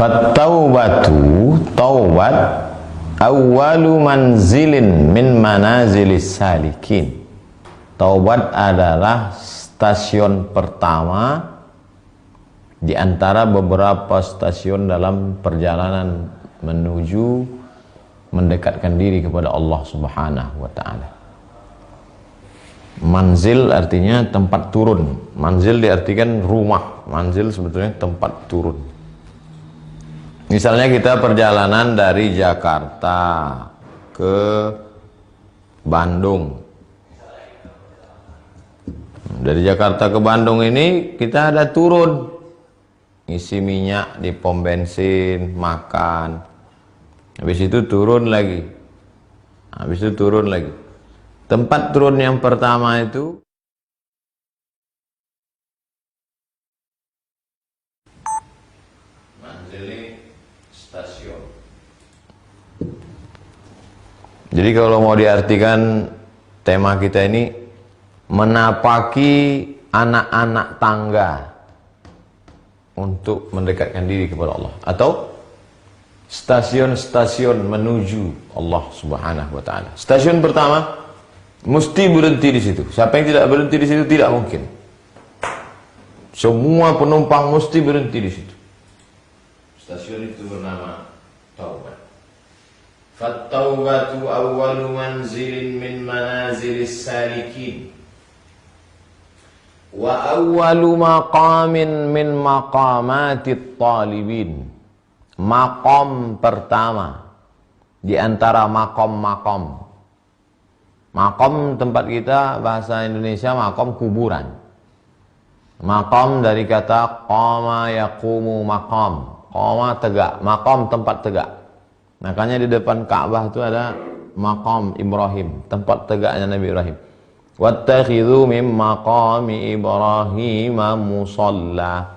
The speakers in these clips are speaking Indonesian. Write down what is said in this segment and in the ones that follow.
Fattaubatu, taubat, awwalu manzilin min manazilis salikin. Taubat adalah stasiun pertama di antara beberapa stasiun dalam perjalanan menuju mendekatkan diri kepada Allah Subhanahu wa ta'ala. Manzil artinya tempat turun. Manzil diartikan rumah. Manzil sebetulnya tempat turun. Misalnya kita perjalanan dari Jakarta ke Bandung. Dari Jakarta ke Bandung ini kita ada turun, isi minyak di pom bensin, makan, habis itu turun lagi, habis itu turun lagi. Tempat turun yang pertama itu manzili stasiun. Jadi kalau mau diartikan tema kita ini, menapaki anak-anak tangga untuk mendekatkan diri kepada Allah, atau stasiun-stasiun menuju Allah Subhanahu wa ta'ala. Stasiun pertama mesti berhenti di situ. Siapa yang tidak berhenti di situ tidak mungkin. Semua penumpang mesti berhenti di situ. Stasiun itu bernama taubat. Fattaubatu awwalu manzilin min manazilis salikin. Wa awwalu maqamin min maqamatit talibin. Maqam pertama di antara maqam-maqam. Maqam tempat kita bahasa Indonesia maqam kuburan. Maqam dari kata qama yaqumu maqam. Qama tegak, maqam tempat tegak. Makanya di depan Ka'bah itu ada maqam Ibrahim, tempat tegaknya Nabi Ibrahim. Wattakhidhu min maqami Ibrahim musalla.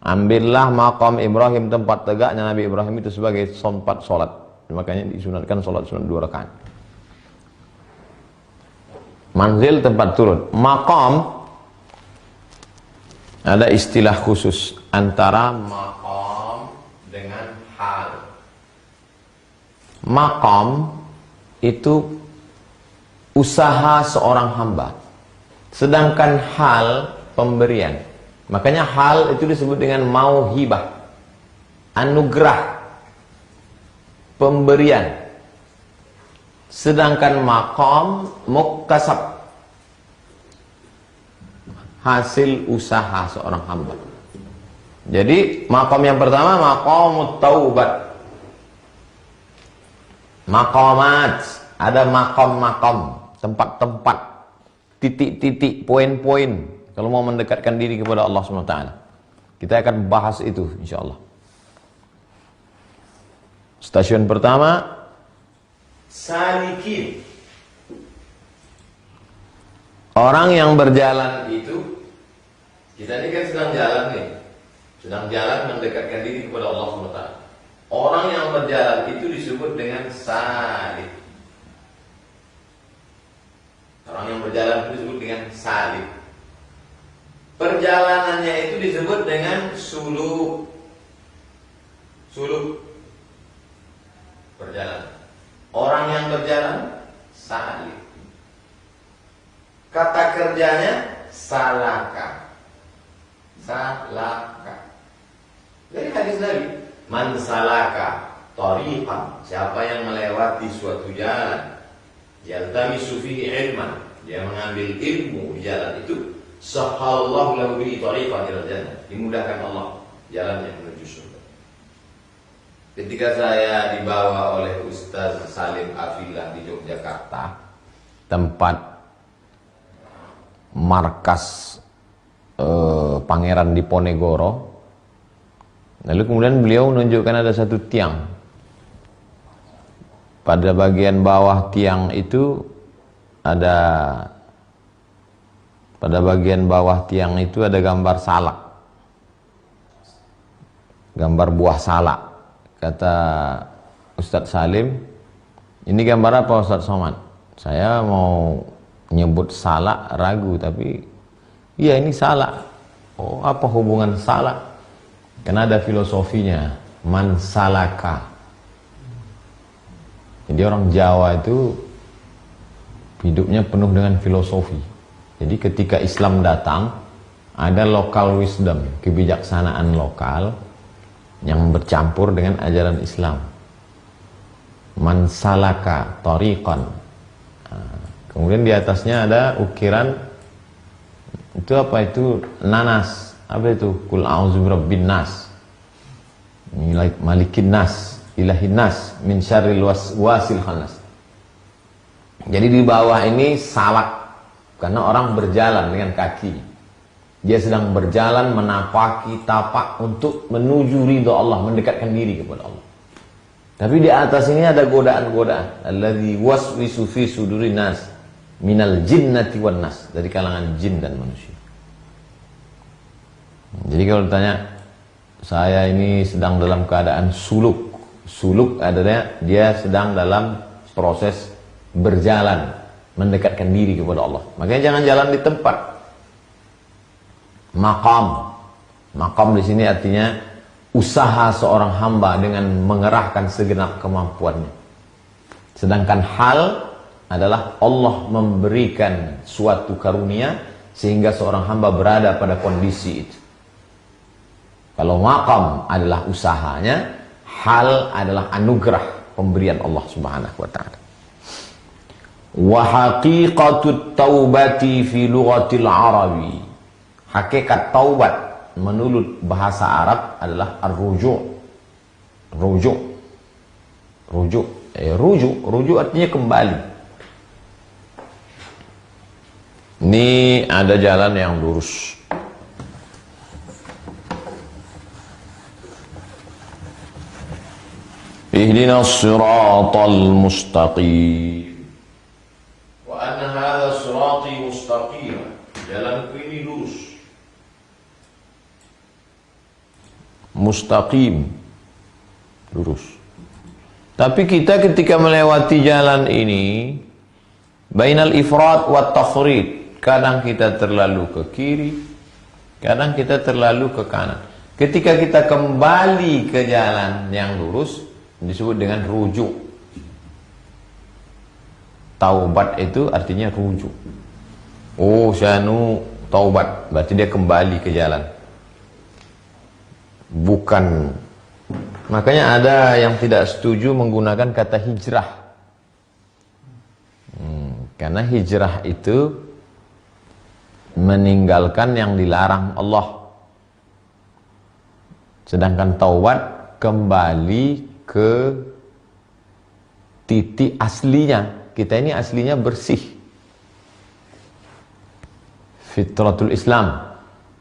Ambillah maqam Ibrahim, tempat tegaknya Nabi Ibrahim itu sebagai tempat solat. Makanya disunatkan solat sunat 2 rakaat. Manzil tempat turun. Maqam ada istilah khusus antara maqam dengan hal. Maqam itu usaha seorang hamba, sedangkan hal pemberian. Makanya hal itu disebut dengan mauhibah, anugerah, pemberian. Sedangkan maqam muktasab, hasil usaha seorang hamba. Jadi maqam yang pertama maqamut taubat. Maqamat, ada maqam-maqam, tempat-tempat, titik-titik, poin-poin kalau mau mendekatkan diri kepada Allah SWT. Kita akan bahas itu insyaallah. Stasiun pertama salikin. Orang yang berjalan itu, kita ini kan sedang jalan nih, sedang jalan mendekatkan diri kepada Allah SWT. Orang yang berjalan itu disebut dengan salik. Orang yang berjalan itu disebut dengan salik. Perjalanannya itu disebut dengan suluk. Suluk, perjalanan. Orang yang berjalan salik. Kata kerjanya salaka. Salaka. Dari hadis Nabi, man salaka tariqan, siapa yang melewati suatu jalan, yaltamisu fihi ilman, dia mengambil ilmu di jalan itu, sahallahu lahu bihi tariqan ilal jannah, dimudahkan Allah jalannya menuju surga. Ketika saya dibawa oleh Ustaz Salim Afillah di Yogyakarta, tempat markas Pangeran Diponegoro, lalu kemudian beliau menunjukkan ada satu tiang. Pada bagian bawah tiang itu ada, pada bagian bawah tiang itu ada gambar salak, gambar buah salak. Kata Ustadz Salim, ini gambar apa Ustadz Somad? Saya mau nyebut salak ragu, tapi iya ini salak. Oh, apa hubungan salak Karena ada filosofinya, man salaka. Jadi orang Jawa itu hidupnya penuh dengan filosofi. Jadi ketika Islam datang, ada local wisdom, kebijaksanaan lokal yang bercampur dengan ajaran Islam. Man salaka tariqan. Kemudian di atasnya ada ukiran, itu apa itu? Nanas. Apa itu? Kul a'udzu birabbin nas. Malikin nas, ilahin nas, min syarril wasil khannas. Jadi di bawah ini salak, karena orang berjalan dengan kaki. Dia sedang berjalan menapaki tapak untuk menuju ridho Allah, mendekatkan diri kepada Allah. Tapi di atas ini ada godaan-godaan. Alladzi waswisu fi sudurin nas minal jinnati wan nas, dari kalangan jin dan manusia. Jadi kalau ditanya, saya ini sedang dalam keadaan suluk. Suluk adalah dia sedang dalam proses berjalan, mendekatkan diri kepada Allah. Makanya jangan jalan di tempat. Maqam. Maqam di sini artinya usaha seorang hamba dengan mengerahkan segenap kemampuannya. Sedangkan hal adalah Allah memberikan suatu karunia sehingga seorang hamba berada pada kondisi itu. Kalau maqam adalah usahanya, hal adalah anugerah pemberian Allah Subhanahu wa taala. Wa haqiqatut taubati fi lughatil arabi. Hakikat taubat menurut bahasa Arab adalah ar-ruju'. Rujuk. Rujuk. Rujuk artinya kembali. Ini ada jalan yang lurus. Ihdinas siratal mustaqim. Wa anna hadha sirati mustaqim. Jalanku ini lurus. Mustaqim, lurus. Tapi kita ketika melewati jalan ini, bainal ifrat wa tafrid, kadang kita terlalu ke kiri, kadang kita terlalu ke kanan. Ketika kita kembali ke jalan yang lurus, disebut dengan rujuk. Taubat itu artinya rujuk. Oh, syanu taubat, berarti dia kembali ke jalan. Bukan. Makanya ada yang tidak setuju menggunakan kata hijrah. Karena hijrah itu meninggalkan yang dilarang Allah. Sedangkan taubat kembali ke titik aslinya. Kita ini aslinya bersih. Fitratul Islam.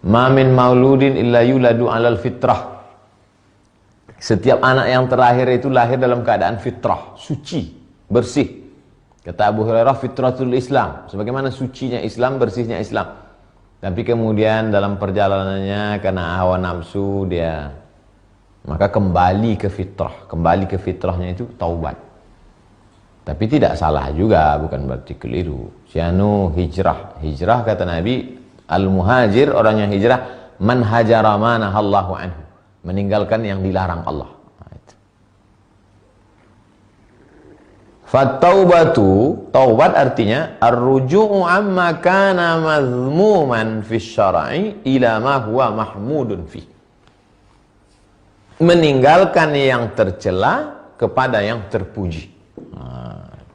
Ma min mauludin illa yuladu alal fitrah. Setiap anak yang terlahir itu lahir dalam keadaan fitrah, suci, bersih. Kata Abu Hurairah, fitratul Islam, sebagaimana sucinya Islam, bersihnya Islam. Tapi kemudian dalam perjalanannya karena hawa nafsu dia, maka kembali ke fitrah. Kembali ke fitrahnya itu taubat. Tapi tidak salah juga, bukan berarti keliru. Syanu hijrah. Hijrah kata Nabi, al-muhajir, orang yang hijrah, man hajara ma nahallahu anhu, meninggalkan yang dilarang Allah. Fattaubatu, taubat artinya ar-ruju'u amma kana mazmuman fi syar'i ila ma huwa mahmudun fi. Meninggalkan yang tercela kepada yang terpuji.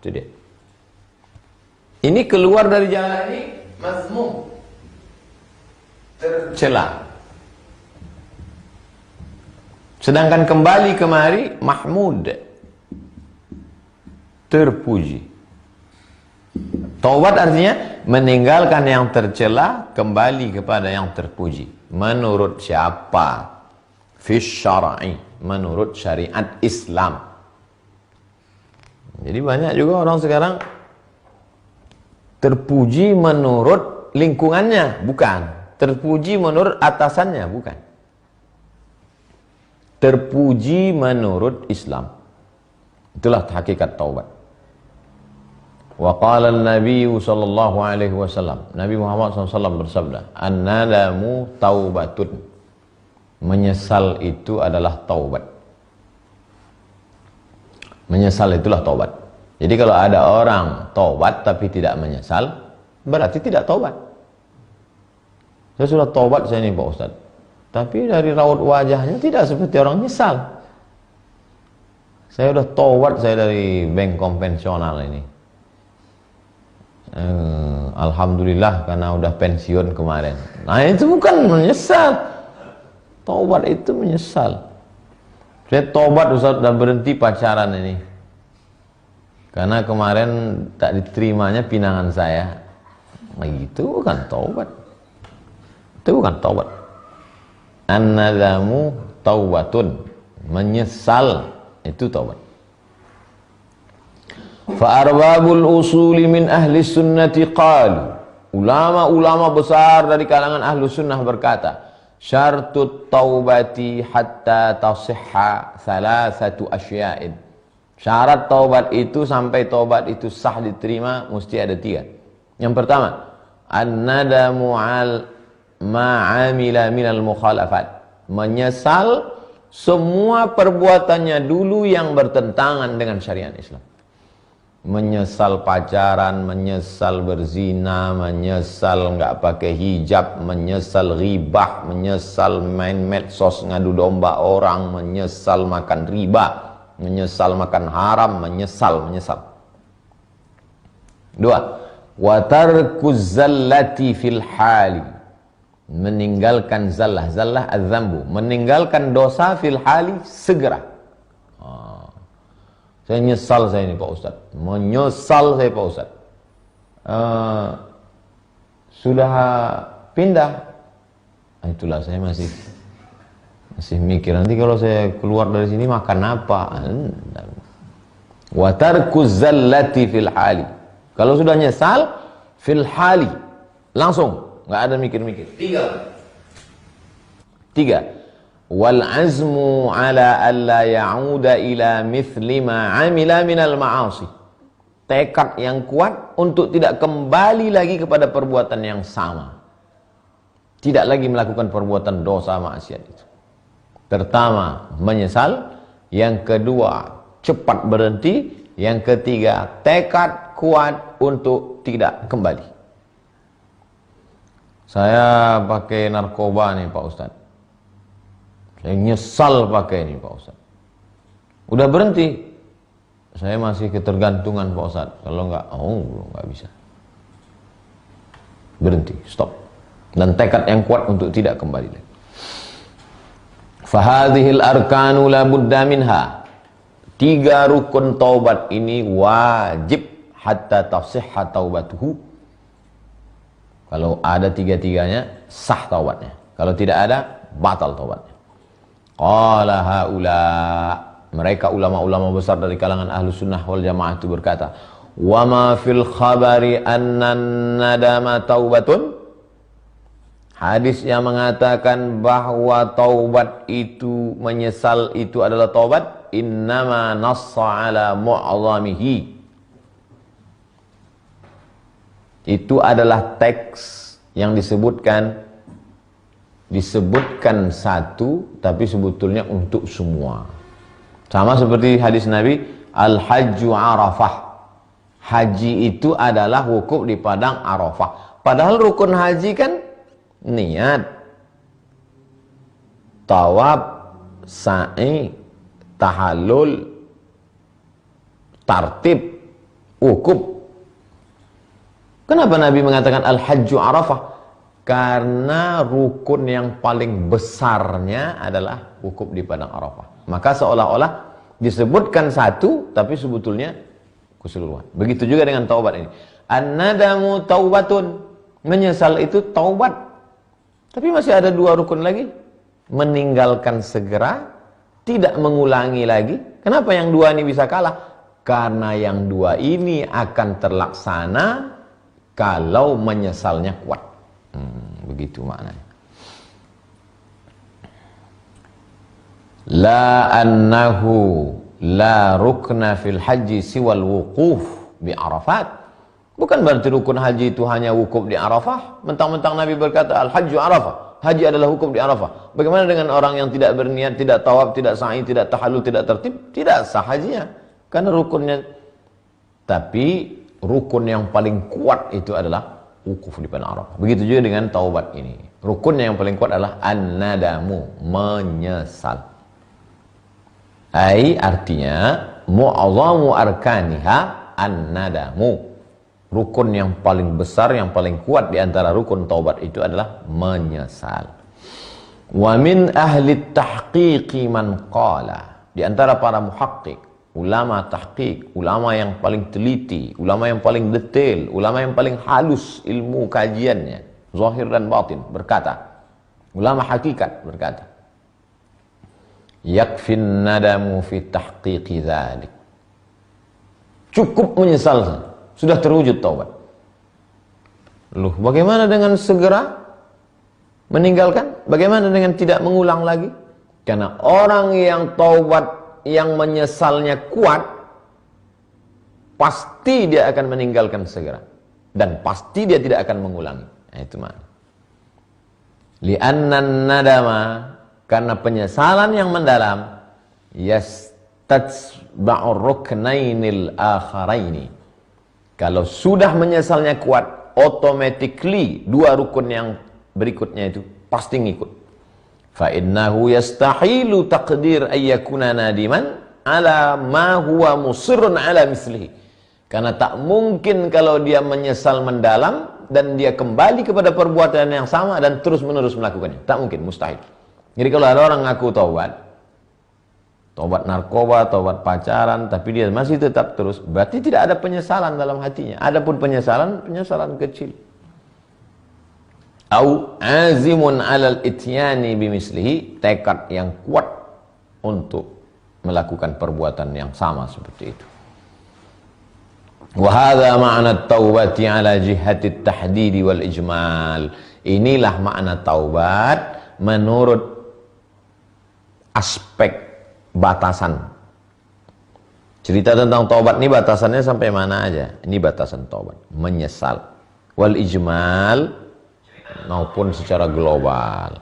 Itu dia. Ini keluar dari jalan ini mazmum, tercela. Sedangkan kembali kemari mahmud, terpuji. Taubat artinya meninggalkan yang tercela, kembali kepada yang terpuji. Menurut siapa? Fi syar'i, menurut syariat Islam. Jadi banyak juga orang sekarang terpuji menurut lingkungannya, bukan. Terpuji menurut atasannya, bukan. Terpuji menurut Islam. Itulah hakikat taubat. Wa qala an-nabiy sallallahu alaihi wasallam, Nabi Muhammad SAW bersabda, an-nadamu taubatun. Menyesal itu adalah taubat. Menyesal itulah taubat. Jadi kalau ada orang taubat tapi tidak menyesal, berarti tidak taubat. Saya sudah taubat saya ini Pak Ustaz, tapi dari raut wajahnya tidak seperti orang nyesal. Saya udah taubat saya dari bank konvensional ini. Alhamdulillah karena udah pensiun kemarin. Nah itu bukan menyesal. Taubat itu menyesal. Saya taubat Ustaz dan berhenti pacaran ini. Karena kemarin tak diterimanya pinangan saya. Nah, itu bukan taubat. Itu bukan taubat. An-nadamu taubatun. Menyesal itu taubat. Fa'arbabul usuli min ahli sunnati qalu. Ulama-ulama besar dari kalangan ahlu sunnah berkata, syartut taubati hatta tasihha salasatu asya'in. Syarat taubat itu sampai taubat itu sah diterima mesti ada 3. Yang pertama, an-nadamu al ma'amila minal mukhalafat. Menyesal semua perbuatannya dulu yang bertentangan dengan syariat Islam. Menyesal pacaran, menyesal berzina, menyesal nggak pakai hijab, menyesal ghibah, menyesal main medsos ngadu domba orang, menyesal makan riba, menyesal makan haram, menyesal. 2. Wa tarkuz zallati fil hali. Meninggalkan zallah az-zambu, meninggalkan dosa fil hali segera. Saya nyesal saya ini Pak Ustaz. Menyesal saya Pak Ustaz. Sudah pindah. Itulah saya masih mikir nanti kalau saya keluar dari sini makan apa. Wa tarkuz zallati fil hali. Kalau sudah nyesal fil hali langsung, nggak ada mikir-mikir. 3. Wal azmu ala alla ya'uda ila mithli ma 'amila minal ma'asi. Tekad yang kuat untuk tidak kembali lagi kepada perbuatan yang sama. Tidak lagi melakukan perbuatan dosa maksiat itu. Pertama, menyesal. Yang kedua, cepat berhenti. Yang ketiga, tekad kuat untuk tidak kembali. Saya pakai narkoba nih Pak Ustaz. Saya nyesal pakai ini Pak Ustaz. Udah berhenti. Saya masih ketergantungan Pak Ustaz. Kalau enggak, enggak bisa. Berhenti, stop. Dan tekad yang kuat untuk tidak kembali lagi. Fahadhil arkanu la budda minha. 3 rukun taubat ini wajib hatta tasihha taubatuhu. Kalau ada 3-3-nya, sah taubatnya. Kalau tidak ada, batal taubatnya. Qala haula, mereka ulama-ulama besar dari kalangan ahlu sunnah wal jamaah itu berkata, wa ma fil khabari annan nadama taubatun. Hadis yang mengatakan bahwa taubat itu, menyesal itu adalah taubat, innama nassa ala mu'azamihi. Itu adalah teks yang disebutkan satu tapi sebetulnya untuk semua. Sama seperti hadis Nabi, al-hajju arafah. Haji itu adalah wukuf di padang Arafah. Padahal rukun haji kan niat, tawaf, sa'i, tahallul, tartib, wukuf. Kenapa Nabi mengatakan al-hajju arafah? Karena rukun yang paling besarnya adalah wukuf di padang Arafah. Maka seolah-olah disebutkan satu, tapi sebetulnya keseluruhan. Begitu juga dengan taubat ini. An-nadamu taubatun. Menyesal itu taubat. Tapi masih ada 2 rukun lagi. Meninggalkan segera, tidak mengulangi lagi. Kenapa yang 2 ini bisa kalah? Karena yang 2 ini akan terlaksana kalau menyesalnya kuat. Begitu maknanya. La annahu la rukna fil haji siwal wuquf bi Arafat. Bukan berarti rukun haji itu hanya wukuf di Arafah. Mentang-mentang Nabi berkata al-hajju Arafah, Haji adalah hukum di Arafah. Bagaimana dengan orang yang tidak berniat, tidak tawaf, tidak sa'i, tidak tahallul, tidak tertib? Tidak sah hajinya. Karena rukunnya. Tapi rukun yang paling kuat itu adalah wukuf di padang Arafah. Begitu juga dengan taubat ini. Rukunnya yang paling kuat adalah an-nadamu, menyesal. Artinya mu'azzamu arkaniha an-nadamu. Rukun yang paling besar, yang paling kuat di antara rukun taubat itu adalah menyesal. Wa min ahli tahqiqi man qala. Di antara para muhaqqiq, ulama tahqiq, ulama yang paling teliti, ulama yang paling detail, ulama yang paling halus ilmu kajiannya, zahir dan batin, berkata, ulama hakikat berkata, yakfin nadamu fi tahqiqi dzalik. Cukup menyesal, sudah terwujud taubat. Loh, bagaimana dengan segera meninggalkan? Bagaimana dengan tidak mengulang lagi? Karena orang yang taubat, yang menyesalnya kuat, pasti dia akan meninggalkan segera. Dan pasti dia tidak akan mengulangi. Nah, itu makna. Li'annan nadama, karena penyesalan yang mendalam, yastatsba'ur ruknainil akharaini. Kalau sudah menyesalnya kuat, automatically dua rukun yang berikutnya itu pasti ngikut. Fa innahu yastahilu taqdir ayyakuna nadiman ala ma huwa musirrun ala mislihi. Karena tak mungkin kalau dia menyesal mendalam dan dia kembali kepada perbuatan yang sama dan terus-menerus melakukannya. Tak mungkin, mustahil. Jadi kalau ada orang ngaku taubat narkoba, taubat pacaran, tapi dia masih tetap terus, berarti tidak ada penyesalan dalam hatinya. Adapun penyesalan kecil. Au azimun 'alal ityani bimislihi, tekad yang kuat untuk melakukan perbuatan yang sama seperti itu. Wa hadza ma'na at-taubati 'ala jihati at-tahdid wal ijmal. Inilah makna taubat menurut aspek batasan. Cerita tentang taubat ini batasannya sampai mana aja? Ini batasan taubat, menyesal. Wal ijmal maupun secara global.